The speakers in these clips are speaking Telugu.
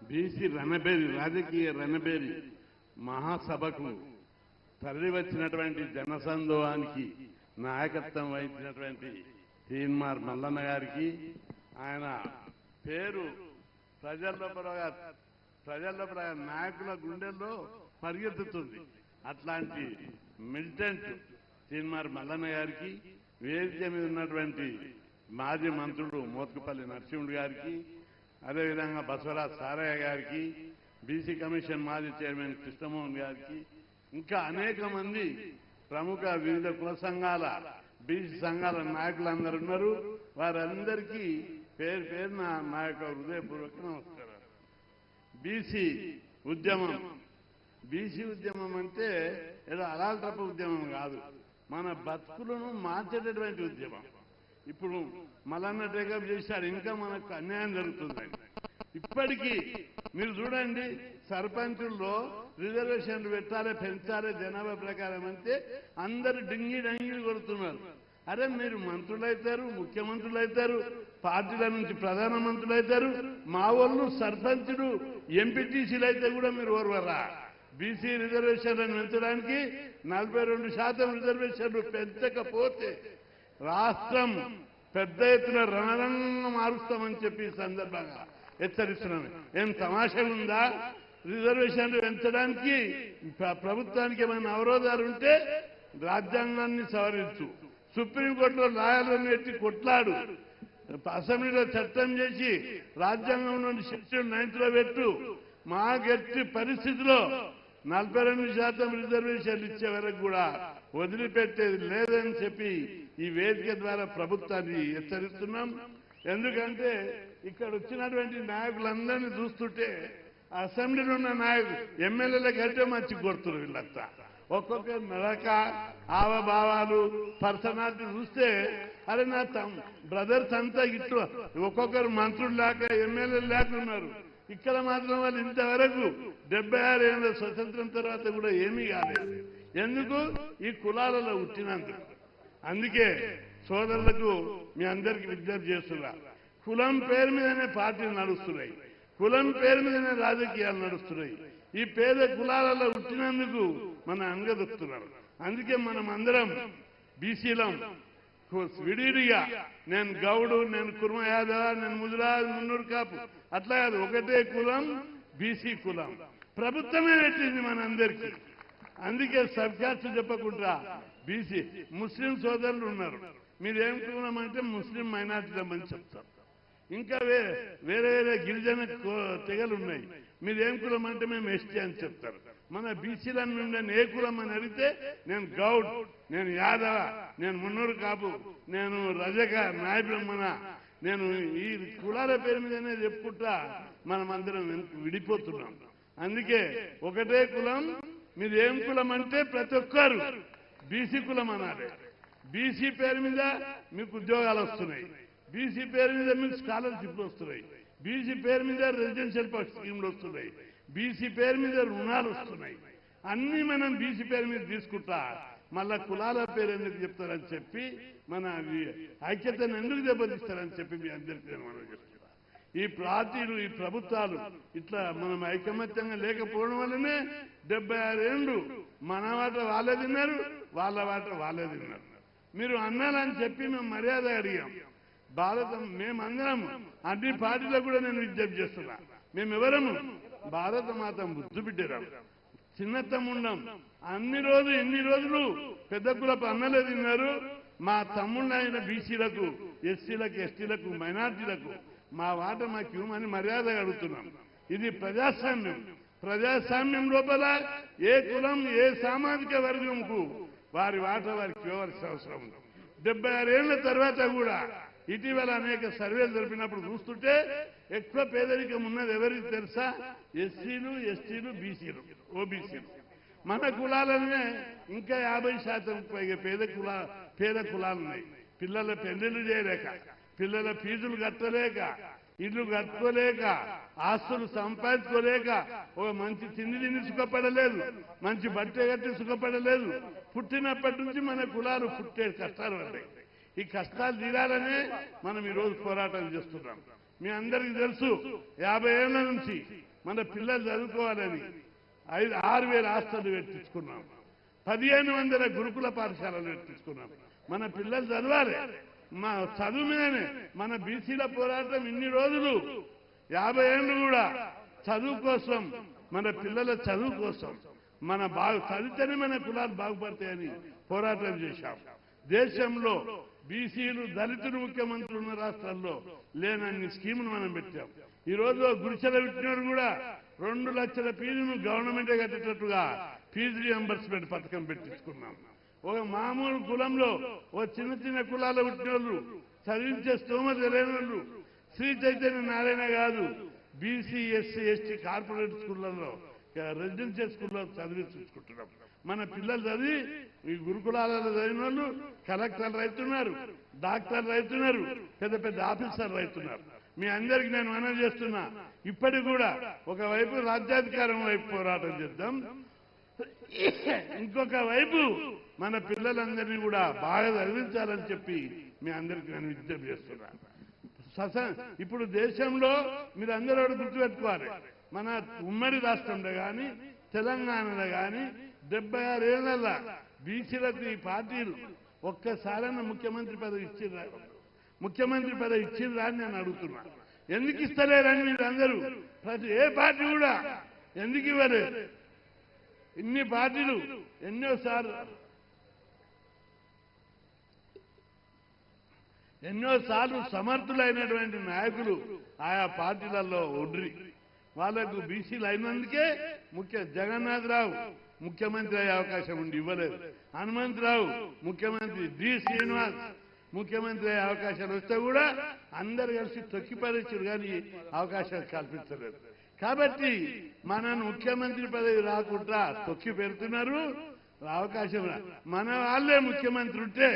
బీసీ రణబేరి రాజకీయ రణబేరి మహాసభకు తరలి వచ్చినటువంటి జనసందోహానికి నాయకత్వం వహించినటువంటి తీన్మార్ మల్లన్న గారికి ఆయన పేరు ప్రజల్లో నాయకుల గుండెల్లో పరిగెత్తుతుంది. అట్లాంటి మిలిటెంట్ తీన్మార్ మల్లన్న గారికి, వేదిక మీద ఉన్నటువంటి మాజీ మంత్రుడు మోత్కుపల్లి నరసింహుడు గారికి, అదేవిధంగా బసవరాజ్ సారయ్య గారికి, బీసీ కమిషన్ మాజీ చైర్మన్ కృష్ణమోహన్ గారికి, ఇంకా అనేక మంది ప్రముఖ వివిధ కుల సంఘాల బీసీ సంఘాల నాయకులందరూ ఉన్నారు. వారందరికీ పేరు పేరున నా యొక్క హృదయపూర్వక నమస్కారాలు. బీసీ ఉద్యమం అంటే ఏదో అలాంటి ఉద్యమం కాదు, మన బతుకులను మార్చేటటువంటి ఉద్యమం. ఇప్పుడు మల్లన్న టేకప్ చేశారు, ఇంకా మనకు అన్యాయం జరుగుతుందండి. ఇప్పటికీ మీరు చూడండి, సర్పంచుల్లో రిజర్వేషన్లు పెట్టాలి, పెంచాలి జనాభా ప్రకారం అంటే అందరూ డింగిలు కొడుతున్నారు. అరే మీరు మంత్రులైతారు, ముఖ్యమంత్రులు అవుతారు, పార్టీల నుంచి ప్రధానమంత్రులు అవుతారు, మా వాళ్ళు సర్పంచులు ఎంపీటీసీలు అయితే కూడా మీరు ఓర్వరా? బీసీ రిజర్వేషన్లను పెంచడానికి 42% రిజర్వేషన్లు పెంచకపోతే రాష్ట్రం పెద్ద ఎత్తున రణరంగం మారుస్తామని చెప్పి ఈ సందర్భంగా హెచ్చరిస్తున్నాను. ఏం తమాషా ఉందా? రిజర్వేషన్లు పెంచడానికి ప్రభుత్వానికి ఏమైనా అవరోధాలు ఉంటే రాజ్యాంగాన్ని సవరించు, సుప్రీంకోర్టులో లాయర్లను ఎత్తి కొట్లాడు, అసెంబ్లీలో చట్టం చేసి రాజ్యాంగంలో సెక్షన్ 9లో పెట్టు. మా గట్టి పరిస్థితిలో 42% రిజర్వేషన్లు ఇచ్చే వరకు కూడా వదిలిపెట్టేది లేదని చెప్పి ఈ వేదిక ద్వారా ప్రభుత్వాన్ని హెచ్చరిస్తున్నాం. ఎందుకంటే ఇక్కడ వచ్చినటువంటి నాయకులందరినీ చూస్తుంటే అసెంబ్లీలో ఉన్న నాయకులు ఎమ్మెల్యేల కంటే మంచి కొడుతున్నారు. వీళ్ళంతా ఒక్కొక్క నడక, ఆవభావాలు, పర్సనాలిటీ చూస్తే అరే నా బ్రదర్స్ అంతా ఇట్లా ఒక్కొక్కరు మంత్రులు లేక ఎమ్మెల్యేలు లేకున్నారు. ఇక్కడ మాత్రం వాళ్ళు ఇంతవరకు 76 ఏళ్ళ స్వతంత్రం తర్వాత కూడా ఏమీ కాలేదు. ఎందుకు? ఈ కులాలలో పుట్టినందుకు. అందుకే సోదరులకు మీ అందరికీ విజ్ఞప్తి చేస్తున్నా, కులం పేరు మీదనే పార్టీలు నడుస్తున్నాయి, కులం పేరు మీదనే రాజకీయాలు నడుస్తున్నాయి. ఈ పేద కులాలలో పుట్టినందుకు మన అంగదొక్కుతున్నారు. అందుకే మనం అందరం బీసీలం విడిగా, నేను గౌడు, నేను కుర్మ యాదవ, నేను ముదిరాజ్, మున్నూరు కాపు అట్లా కాదు, ఒకటే కులం బీసీ కులం. ప్రభుత్వమే పెట్టింది మనందరికీ. అందుకే సబ్ కాస్ట్ చెప్పకుండా బీసీ ముస్లిం సోదరులు ఉన్నారు. మీరేం కులం అంటే ముస్లిం మైనార్టీలమని చెప్తారు. ఇంకా వేరే గిరిజన తెగలు ఉన్నాయి. మీరేం కులం అంటే మేము ఎస్టీ అని చెప్తారు. మన బీసీలను నుండి ఏ కులం అని అడిగితే నేను గౌడ్, నేను యాదవ, నేను మున్నూరు కాపు, నేను రజక, నాయ బ్రహ్మణ, నేను ఈ కులాల పేరు మీదనే చెప్పుకుంటా మనమందరం విడిపోతున్నాం. అందుకే ఒకటే కులం. మీరు ఏం కులం అంటే ప్రతి ఒక్కరు బీసీ కులం అనాలి. బీసీ పేరు మీద మీకు ఉద్యోగాలు వస్తున్నాయి, బీసీ పేరు మీద మీకు స్కాలర్షిప్లు వస్తున్నాయి, బీసీ పేరు మీద రెసిడెన్షియల్ స్కీమ్లు వస్తున్నాయి, బీసీ పేరు మీద రుణాలు వస్తున్నాయి. అన్ని మనం బీసీ పేరు మీద తీసుకుంటా మళ్ళా కులాల పేరు ఎందుకు చెప్తారని చెప్పి మన ఐక్యతను ఎందుకు దెబ్బతీస్తారని చెప్పి మీ అందరికీ మనం చెప్తున్నా. ఈ పార్టీలు, ఈ ప్రభుత్వాలు ఇట్లా మనం ఐకమత్యంగా లేకపోవడం వల్లనే 76 ఏళ్ళు మన వాట వాళ్ళే తిన్నారు, వాళ్ళ వాట వాళ్ళే తిన్నారు. మీరు అన్నాలని చెప్పి మేము మర్యాద అడిగాం. భారతం మేమందరం అన్ని పార్టీలకు కూడా నేను విజ్ఞప్తి చేస్తున్నా, మేమెవరము భారత మాత ముద్దు బిడ్డరాం, చిన్న తమ్ముండం. ఇన్ని రోజులు పెద్ద కులపు అన్నలే తిన్నారు. మా తమ్ముళ్ళు అయిన బీసీలకు, ఎస్సీలకు, ఎస్టీలకు, మైనార్టీలకు మా వాట మాకు ఇవ్వమని మర్యాద అడుగుతున్నాం. ఇది ప్రజాస్వామ్యం. ప్రజాస్వామ్యం లోపల ఏ కులం, ఏ సామాజిక వర్గంకు వారి వాట వారికి ఇవ్వవలసిన అవసరం ఉంది. 76 ఏళ్ల తర్వాత కూడా ఇటీవల అనేక సర్వేలు జరిపినప్పుడు చూస్తుంటే ఎక్కువ పేదరికం ఉన్నది ఎవరికి తెలుసా? ఎస్సీలు, ఎస్టీలు, బీసీలు, ఓబీసీలు. మన కులాలనే ఇంకా 50% పైగా పేద కులాలు ఉన్నాయి. పిల్లల పెళ్లిళ్ళు చేయలేక, పిల్లల ఫీజులు కట్టలేక, ఇల్లు కట్టుకోలేక, ఆస్తులు సంపాదించుకోలేక, ఒక మంచి తిండి సుఖపడలేదు, మంచి బట్ట కట్టి సుఖపడలేదు. పుట్టినప్పటి నుంచి మన కులాలు పుట్టే కష్టాలు పడ్డాయి. ఈ కష్టాలు తీరాలనే మనం ఈరోజు పోరాటం చేస్తున్నాం. మీ అందరికీ తెలుసు 50 ఏళ్ల నుంచి మన పిల్లలు చదువుకోవాలని 6,000 హాస్టళ్లు పెట్టించుకున్నాం, 1,500 గురుకుల పాఠశాలలు పెట్టించుకున్నాం. మన పిల్లలు చదవాలి. మా చదువు మీదనే మన బీసీల పోరాటం ఇన్ని రోజులు 50 ఏళ్ళు కూడా చదువు కోసం, మన పిల్లల చదువు కోసం, మన చదివితేనే మన కులాలు బాగుపడతాయని పోరాటం చేశాం. దేశంలో బీసీలు దళితులు ముఖ్యమంత్రులు ఉన్న రాష్ట్రాల్లో లేనన్ని స్కీములు మనం పెట్టాం. ఈ రోజు గుడిసెల పెట్టినోడు కూడా 2 లక్షల ఫీజును గవర్నమెంటే కట్టేటట్టుగా ఫీజు రియంబర్స్మెంట్ పథకం పెట్టించుకున్నాం. ఒక మామూలు కులంలో ఓ చిన్న చిన్న కులాల పుట్టినోళ్ళు, చదివించే స్తోమత లేని వాళ్ళు, శ్రీ చైతన్య నారాయణ కాదు, బీసీ ఎస్సీ ఎస్టీ కార్పొరేట్ స్కూళ్లలో రెసిడెన్షియల్ స్కూల్లో చదివించుకుంటున్నాం. మన పిల్లలు చదివి ఈ గురుకులాలలో చదివిన వాళ్ళు కలెక్టర్లు అవుతున్నారు, డాక్టర్లు అవుతున్నారు, పెద్ద పెద్ద ఆఫీసర్లు అవుతున్నారు. మీ అందరికీ నేను మనవి చేస్తున్నా, ఇప్పటికి కూడా ఒకవైపు రాజ్యాధికారం వైపు పోరాటం చేద్దాం, ఇంకొక వైపు మన పిల్లలందరినీ కూడా బాగా చదివించాలని చెప్పి మీ అందరికీ నేను విజ్ఞప్తి చేస్తున్నా. ఇప్పుడు దేశంలో మీరు అందరూ గుర్తుపెట్టుకోవాలి, మన ఉమ్మడి రాష్ట్రంలో కానీ తెలంగాణలో కానీ 76 ఏళ్ల బీసీలకు ఈ పార్టీలు ఒక్కసారైనా ముఖ్యమంత్రి పదవి ఇచ్చిర్రా? ముఖ్యమంత్రి పదవి ఇచ్చిర్రా అని నేను అడుగుతున్నా. ఎందుకు ఇస్తలేరని మీరు అందరూ, ప్రతి ఏ పార్టీ కూడా ఎందుకు ఇవ్వలేదు? ఇన్ని పార్టీలు ఎన్నోసార్లు సమర్థులైనటువంటి నాయకులు ఆయా పార్టీలలో ఉండ్రి, వాళ్లకు బీసీలు అయినందుకే జగన్నాథరావు ముఖ్యమంత్రి అయ్యే అవకాశం ఉండి ఇవ్వలేదు. హనుమంతరావు ముఖ్యమంత్రి, డి శ్రీనివాస్ ముఖ్యమంత్రి అయ్యే అవకాశాలు వస్తే కూడా అందరు కలిసి తొక్కిపరిచారు, కానీ అవకాశాలు కల్పించలేదు. కాబట్టి మనను ముఖ్యమంత్రి పదవి రాకుండా తొక్కి పెడుతున్నారు. అవకాశం మన వాళ్ళే ముఖ్యమంత్రి ఉంటే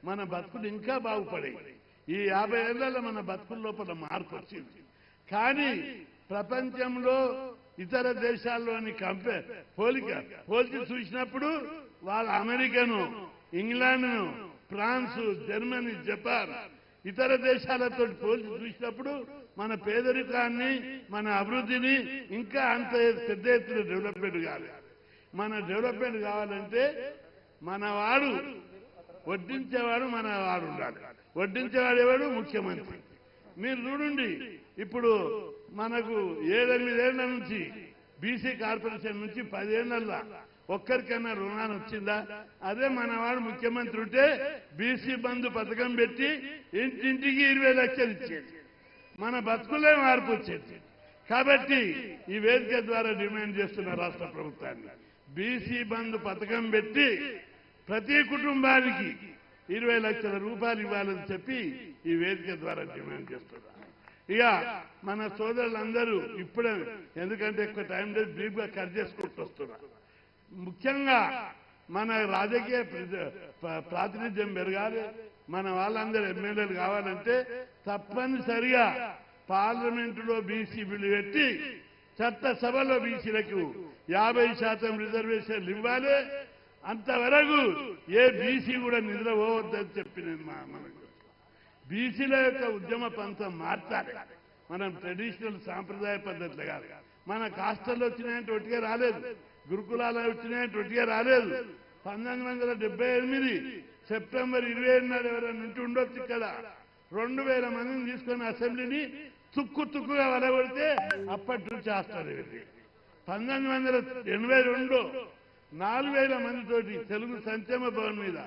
మన బతుకులు ఇంకా బాగుపడాయి. ఈ 50 ఏళ్లలో మన బతుకుల లోపల మార్పు వచ్చింది. కానీ ప్రపంచంలో ఇతర దేశాల్లోని పోలిక చూసినప్పుడు వాళ్ళ అమెరికను, ఇంగ్లాండ్ను, ఫ్రాన్సు, జర్మనీ, జపాన్ ఇతర దేశాలతో పోల్చి చూసినప్పుడు మన పేదరికాన్ని, మన అభివృద్ధిని ఇంకా అంత పెద్ద ఎత్తున డెవలప్మెంట్ కావాలి. మన డెవలప్మెంట్ కావాలంటే మనవాడు వడ్డించేవాడు మనవాడు ఉండాలి. వడ్డించేవాడు ఎవడు? ముఖ్యమంత్రి. మీరు చూడండి, ఇప్పుడు మనకు 7-8 ఏళ్ల నుంచి బీసీ కార్పొరేషన్ నుంచి 10 ఏళ్లలో ఒక్కరికైనా రుణాన్ని వచ్చిందా? అదే మనవాడు ముఖ్యమంత్రి ఉంటే బీసీ బంధు పథకం పెట్టి ఇంటింటికి 20 లక్షలు ఇచ్చేది, మన బతుకులే మార్పు వచ్చేది. కాబట్టి ఈ వేదిక ద్వారా డిమాండ్ చేస్తున్న రాష్ట్ర ప్రభుత్వాన్ని బీసీ బంధు పథకం పెట్టి ప్రతి కుటుంబానికి 20 లక్షల రూపాయలు ఇవ్వాలని చెప్పి ఈ వేదిక ద్వారా డిమాండ్ చేస్తున్నారు. ఇక మన సోదరులందరూ ఇప్పుడే, ఎందుకంటే ఎక్కువ టైం లేదు, బ్రీఫ్ గా కట్ చేసుకుంటూ వస్తున్నారు. ముఖ్యంగా మన రాజకీయ ప్రాతినిధ్యం పెరగాలి. మన వాళ్ళందరూ ఎమ్మెల్యేలు కావాలంటే తప్పనిసరిగా పార్లమెంటులో బీసీ బిల్లు పెట్టి చట్టసభలో బీసీలకు 50% రిజర్వేషన్లు ఇవ్వాలి. అంతవరకు ఏ బీసీ కూడా నిద్రపోవద్దని చెప్పి నేను మనకు బీసీల యొక్క ఉద్యమ పంతం మార్చాలి. మనం ట్రెడిషనల్ సాంప్రదాయ పద్ధతులు కాదు. మన కాస్టల్లో వచ్చినాయంటే ఒట్టిగా రాలేదు, గురుకులాలు వచ్చినాయంటే ఒట్టిగా రాలేదు. 1978 సెప్టెంబర్ 27 నాడు ఎవరైనా ఉంటూ ఉండొచ్చు ఇక్కడ 2000 మందిని తీసుకొని అసెంబ్లీని తుక్కుగా వలగొడితే అప్పటి నుంచి చేస్తారు. 1982 4000 మందితోటి తెలుగు సంక్షేమ భవన్ మీద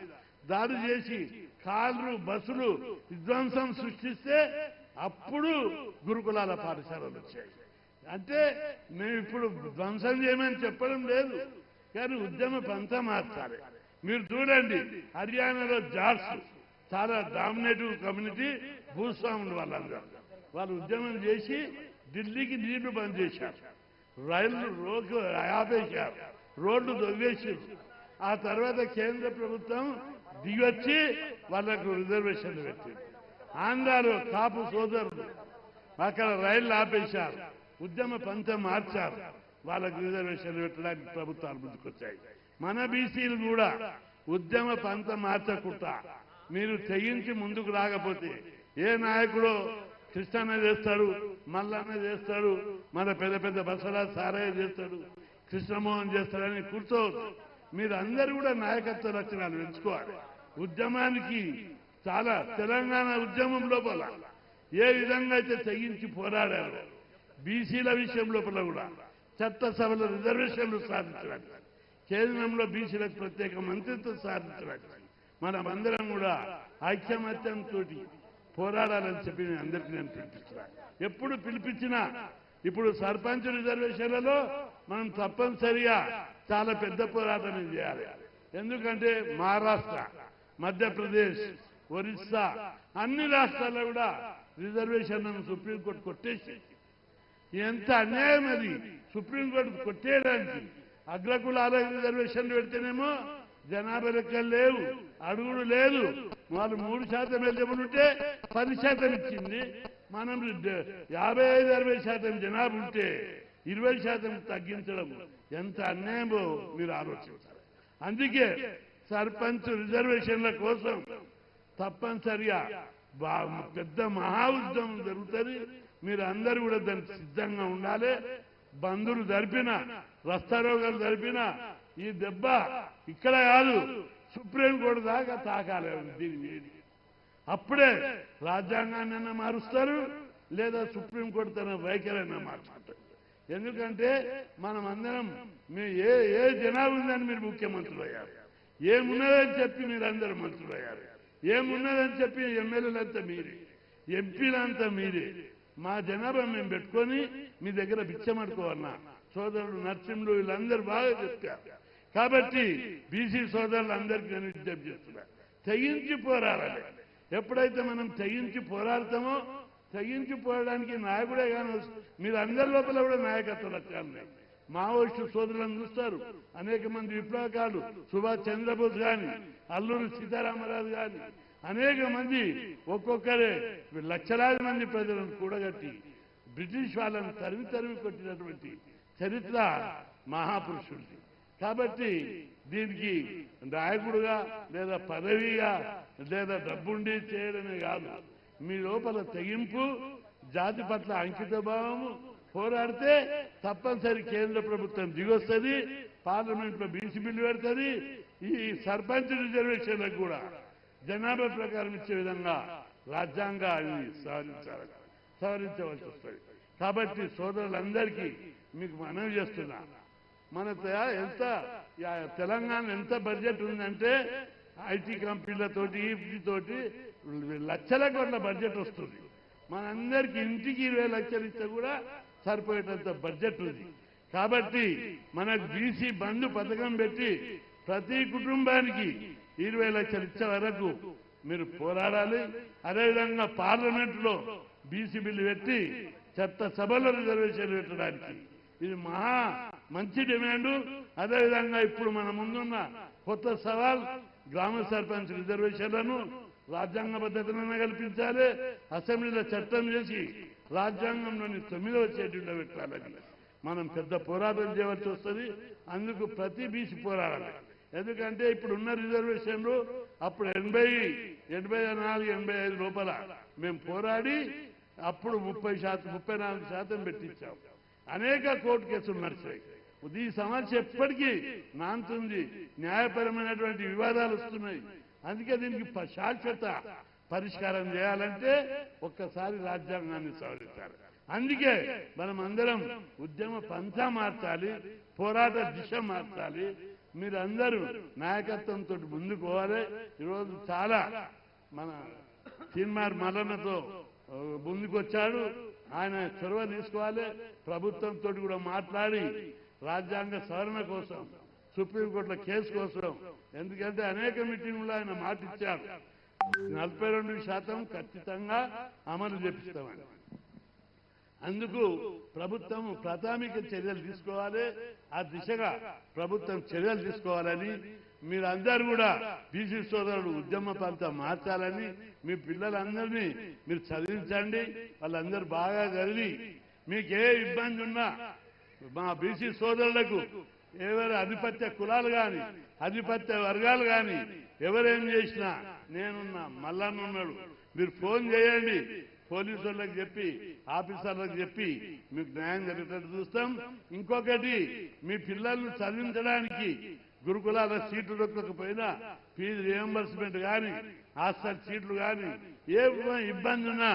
దాడి చేసి కార్లు, బస్సులు విధ్వంసం సృష్టిస్తే అప్పుడు గురుకులాల పాఠశాలలు వచ్చాయి. అంటే మేము ఇప్పుడు ధ్వంసం చేయమని చెప్పడం లేదు, కానీ ఉద్యమ పంత మార్చాలి. మీరు చూడండి, హర్యానాలో జాట్స్ చాలా డామినేటివ్ కమ్యూనిటీ, భూస్వాములు వాళ్ళందరూ వాళ్ళు ఉద్యమం చేసి ఢిల్లీకి నీళ్లు బంద్ చేశారు, రైళ్లు రోడ్లు ఆపేశారు, రోడ్లు దొవ్వేశారు. ఆ తర్వాత కేంద్ర ప్రభుత్వం దిగొచ్చి వాళ్లకు రిజర్వేషన్లు పెట్టింది. ఆంధ్రాలో కాపు సోదరులు అక్కడ రైళ్లు ఆపేశారు, ఉద్యమ పంతం మార్చారు, వాళ్ళకు రిజర్వేషన్లు పెట్టడానికి ప్రభుత్వాలు ముందుకొచ్చాయి. మన బీసీలు కూడా ఉద్యమ పంతం మార్చకుండా మీరు తెగించి ముందుకు రాకపోతే ఏ నాయకుడో కృష్ణన్న చేస్తాడు, మల్లన్న చేస్తాడు, మన పెద్ద పెద్ద బసవరాజు సారయ్య చేస్తాడు, కృష్ణమోహన్ చేస్తాడని కూర్చోవచ్చు. మీరు అందరూ కూడా నాయకత్వ లక్షణాలు పెంచుకోవాలి. ఉద్యమానికి చాలా తెలంగాణ ఉద్యమం లోపల ఏ విధంగా అయితే తెగించి పోరాడారో బీసీల విషయం లోపల కూడా చట్టసభలో రిజర్వేషన్లు సాధించడానికి, కేంద్రంలో బీసీలకు ప్రత్యేక మంత్రిత్వం సాధించడానికి మనమందరం కూడా ఐక్యమత్యంతో పోరాడాలని చెప్పి నేను అందరికీ నేను పిలిపిస్తున్నా. ఎప్పుడు పిలిపించినా ఇప్పుడు సర్పంచ్ రిజర్వేషన్లలో మనం తప్పనిసరిగా చాలా పెద్ద పోరాటం చేయాలి. ఎందుకంటే మహారాష్ట్ర, మధ్యప్రదేశ్, ఒరిస్సా అన్ని రాష్ట్రాల్లో కూడా రిజర్వేషన్లను సుప్రీంకోర్టు కొట్టేసి ఎంత అన్యాయం అది. సుప్రీంకోర్టు కొట్టేయడానికి అగ్రకులాల రిజర్వేషన్లు పెడితేనేమో జనాభా లెక్కలు లేవు, అడుగుడు లేదు. వాళ్ళు 3% ఎలిజిబుల్ 10% ఇచ్చింది. మనం 55-60% జనాభా ఉంటే 20% తగ్గించడం ఎంత అన్యాయమో మీరు ఆలోచించాలి. అందుకే సర్పంచ్ రిజర్వేషన్ల కోసం తప్పనిసరిగా పెద్ద మహా ఉద్యమం జరుగుతుంది. మీరు అందరూ కూడా దానికి సిద్ధంగా ఉండాలి. బంధువులు జరిపిన, రస్తారోగాలు జరిపిన ఈ దెబ్బ ఇక్కడ కాదు, సుప్రీంకోర్టు దాకా తాకాలి. దీని అప్పుడే రాజ్యాంగాన్ని మారుస్తారు, లేదా సుప్రీంకోర్టు తన వైఖరైనా మార్చుకుంటారు. ఎందుకంటే మనం అందరం ఏ జనాభా ఉందని మీరు ముఖ్యమంత్రులు అయ్యారు, ఏమున్నదని చెప్పి మీరందరూ మంత్రులు అయ్యారు, ఏమున్నదని చెప్పి ఎమ్మెల్యేలంతా మీరే, ఎంపీలంతా మీరే. మా జనాభా మేము పెట్టుకొని మీ దగ్గర బిచ్చమడుకోవాలన్నా సోదరులు నరసింహులు వీళ్ళందరూ బాగా చెప్పారు. కాబట్టి బీసీ సోదరులందరికీ నేను విజ్ఞప్తి చేస్తున్నా, తెగించి పోరాడాలి. ఎప్పుడైతే మనం తెగించి పోరాడతామో, తెగించి పోరాడానికి నాయకుడే కానీ మీరు అందరి లోపల కూడా నాయకత్వ లక్ష్యాలు ఉన్నాయి. మావోయిస్టు సోదరులను చూస్తారు, అనేక మంది విప్లవకారులు, సుభాష్ చంద్రబోస్ కానీ, అల్లూరి సీతారామరాజు కానీ, అనేక మంది ఒక్కొక్కరే లక్షలాది మంది ప్రజలను కూడగట్టి బ్రిటిష్ వాళ్ళని తరిమి కొట్టినటువంటి చరిత్ర మహాపురుషుడిది. కాబట్టి దీనికి నాయకుడుగా లేదా పదవిగా లేదా డబ్బుండి చేయడమే కాదు, మీ లోపల తెగింపు, జాతి పట్ల అంకిత భావము పోరాడితే తప్పనిసరి కేంద్ర ప్రభుత్వం దిగొస్తుంది, పార్లమెంట్ లో బీసీ బిల్లు పెడుతుంది. ఈ సర్పంచ్ రిజర్వేషన్లకు కూడా జనాభా ప్రకారం ఇచ్చే విధంగా రాజ్యాంగాన్ని సవరించవలసి వస్తుంది. కాబట్టి సోదరులందరికీ మీకు మనవి చేస్తున్నా, మన తెలంగాణ ఎంత బడ్జెట్ ఉందంటే ఐటీ కంపెనీలతోటి ఈఫ్టీతోటి లక్షల కోట్ల బడ్జెట్ వస్తుంది. మనందరికీ ఇంటికి 20 లక్షలు ఇస్తే కూడా సరిపోయేటంత బడ్జెట్ ఉంది. కాబట్టి మనకు బీసీ బంధు పథకం పెట్టి ప్రతి కుటుంబానికి 20 లక్షలు ఇచ్చే వరకు మీరు పోరాడాలి. అదేవిధంగా పార్లమెంట్లో బీసీ బిల్లు పెట్టి చట్టసభలో రిజర్వేషన్లు పెట్టడానికి ఇది మహా మంచి డిమాండు. అదేవిధంగా ఇప్పుడు మన ముందున్న కొత్త సవాల్ గ్రామ సర్పంచ్ రిజర్వేషన్లను రాజ్యాంగ పద్ధతిని కల్పించాలి, అసెంబ్లీలో చట్టం చేసి రాజ్యాంగంలోని 9వ షెడ్యూల్లో పెట్టాలని మనం పెద్ద పోరాటం చేయవలసి వస్తుంది. అందుకు ప్రతి బీసీ పోరాడాలి. ఎందుకంటే ఇప్పుడు ఉన్న రిజర్వేషన్లు అప్పుడు 84, 85 లోపల మేము పోరాడి అప్పుడు 34% పెట్టించాం. అనేక కోర్టు కేసులు నడిచాయి. ఈ సమస్య ఎప్పటికీ నాంతుంది, న్యాయపరమైనటువంటి వివాదాలు వస్తున్నాయి. అందుకే దీనికి శాశ్వత పరిష్కారం చేయాలంటే ఒక్కసారి రాజ్యాంగాన్ని సవరించాలి. అందుకే మనం అందరం ఉద్యమ పంథా మార్చాలి, పోరాట దిశ మార్చాలి. మీరందరూ నాయకత్వంతో ముందుకు పోవాలి. ఈరోజు చాలా మన తీన్మార్ మల్లన్నతో ముందుకొచ్చాడు, ఆయన చొరవ తీసుకోవాలి. ప్రభుత్వంతో కూడా మాట్లాడి రాజ్యాంగ సవరణ కోసం, సుప్రీంకోర్టులో కేసు కోసం, ఎందుకంటే అనేక మీటింగుల్లో ఆయన మాట ఇచ్చారు 42% ఖచ్చితంగా అమలు చేపిస్తామని. అందుకు ప్రభుత్వం ప్రాథమిక చర్యలు తీసుకోవాలి. ఆ దిశగా ప్రభుత్వం చర్యలు తీసుకోవాలని మీరందరూ కూడా బీసీ సోదరులు ఉద్యమ పంత మార్చాలని, మీ పిల్లలందరినీ మీరు చదివించండి. వాళ్ళందరూ బాగా చదివి మీకే ఇబ్బంది ఉన్నా మా బీసీ సోదరులకు ఎవరు ఆధిపత్య కులాలు కానీ ఆధిపత్య వర్గాలు కానీ ఎవరేం చేసినా నేనున్నా, మల్లన్న ఉన్నాడు, మీరు ఫోన్ చేయండి. పోలీసు వాళ్ళకి చెప్పి ఆఫీసర్లకు చెప్పి మీకు న్యాయం జరిగేటట్టు చూస్తాం. ఇంకొకటి, మీ పిల్లల్ని చదివించడానికి గురుకులాల సీట్లు దొరకకపోయినా ఫీజు రియంబర్స్మెంట్ కానీ హాస్టల్ సీట్లు కానీ ఏ ఇబ్బంది ఉన్నా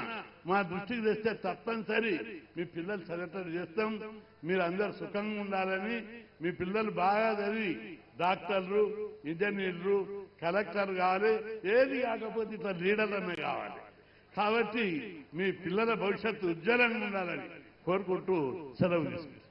మా దృష్టికి తెస్తే తప్పనిసరి మీ పిల్లలు చదివేటట్టు చేస్తాం. మీరు అందరు సుఖంగా ఉండాలని, మీ పిల్లలు బాగా చదివి డాక్టర్లు, ఇంజనీర్లు, కలెక్టర్ కావాలి. ఏది కాకపోతే ఇట్లా లీడర్లనే కావాలి. కాబట్టి మీ పిల్లల భవిష్యత్తు ఉజ్వలంగా ఉండాలని కోరుకుంటూ సెలవు తీసుకుంటాం.